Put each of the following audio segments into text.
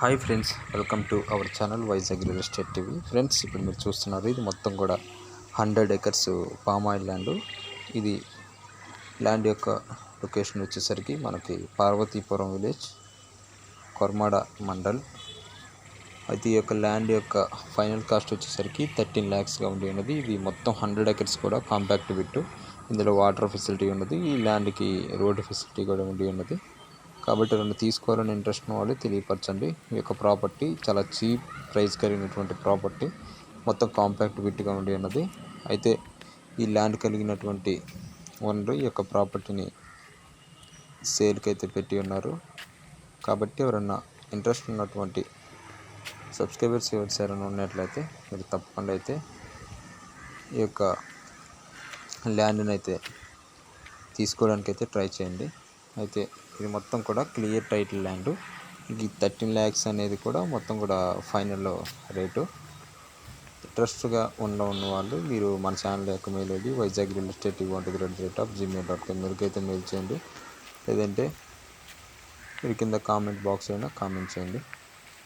Hi friends, welcome to our channel Vizag real estate TV. Friends, ఇప్పుడు మీరు చూస్తున్నారు ఇది మొత్తం కూడా 100 ఎకర్స్ పామ్ ఆయిల్ ల్యాండ్. ఇది ల్యాండ్ యొక్క లొకేషన్ వచ్చేసరికి మనకి పార్వతీపురం విలేజ్, కొర్మాడ మండల్. అయితే ఈ యొక్క ల్యాండ్ యొక్క ఫైనల్ కాస్ట్ వచ్చేసరికి 13 lakhsగా ఉండి ఉన్నది. ఇది మొత్తం 100 ఎకర్స్ కూడా కాంపాక్ట్ బిట్టు. ఇందులో వాటర్ ఫెసిలిటీ ఉన్నది. ఈ ల్యాండ్కి రోడ్డు ఫెసిలిటీ కూడా ఉండి ఉన్నది. కాబట్టి రెండు తీసుకోవాలని ఇంట్రెస్ట్ ఉన్న వాళ్ళు తెలియపరచండి. ఈ యొక్క ప్రాపర్టీ చాలా చీప్ ప్రైస్ కలిగినటువంటి ప్రాపర్టీ, మొత్తం కాంపాక్ట్ బిట్గా ఉండి ఉన్నది. అయితే ఈ ల్యాండ్ కలిగినటువంటి ఓనరు ఈ యొక్క ప్రాపర్టీని సేల్కి అయితే పెట్టి ఉన్నారు. కాబట్టి ఎవరన్నా ఇంట్రెస్ట్ ఉన్నటువంటి సబ్స్క్రైబర్స్ ఎవరైనా ఉన్నట్లయితే మీరు తప్పకుండా అయితే ఈ యొక్క ల్యాండ్ని అయితే తీసుకోవడానికి అయితే ట్రై చేయండి. అయితే ఇది మొత్తం కూడా క్లియర్ టైటిల్ ల్యాండ్. ఈ 13 lakhs అనేది కూడా మొత్తం కూడా ఫైనల్ రేటు. ఇంట్రెస్ట్గా ఉన్న వాళ్ళు మీరు మన ఛానల్ యొక్క mail ID Vizag real estate @gmail.com మీరుకైతే మెయిల్ చేయండి. లేదంటే మీరు కింద కామెంట్ బాక్స్ అయినా కామెంట్ చేయండి.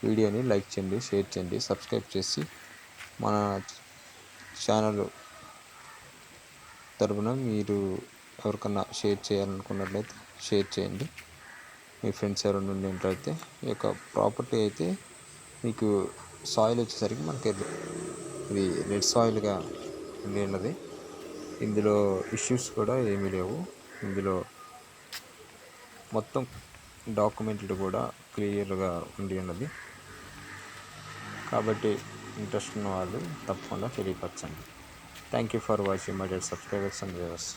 వీడియోని లైక్ చేయండి, షేర్ చేయండి, సబ్స్క్రైబ్ చేసి మన ఛానల్ తరపున మీరు ఎవరికన్నా షేర్ చేయాలనుకున్నట్లయితే షేర్ చేయండి. మీ ఫ్రెండ్స్ ఎవరైనా ఉన్నట్లయితే ఈ యొక్క ప్రాపర్టీ అయితే మీకు సాయిల్ వచ్చేసరికి మనకి ఇది రెడ్ సాయిల్గా ఉన్నది. ఇందులో ఇష్యూస్ కూడా ఏమీ లేవు. ఇందులో మొత్తం డాక్యుమెంట్లు కూడా క్లియర్గా ఉండి ఉన్నది. కాబట్టి ఇంట్రెస్ట్ ఉన్న వాళ్ళు తప్పకుండా తెలియపరచండి. Thank you for watching my dear subscribers and viewers.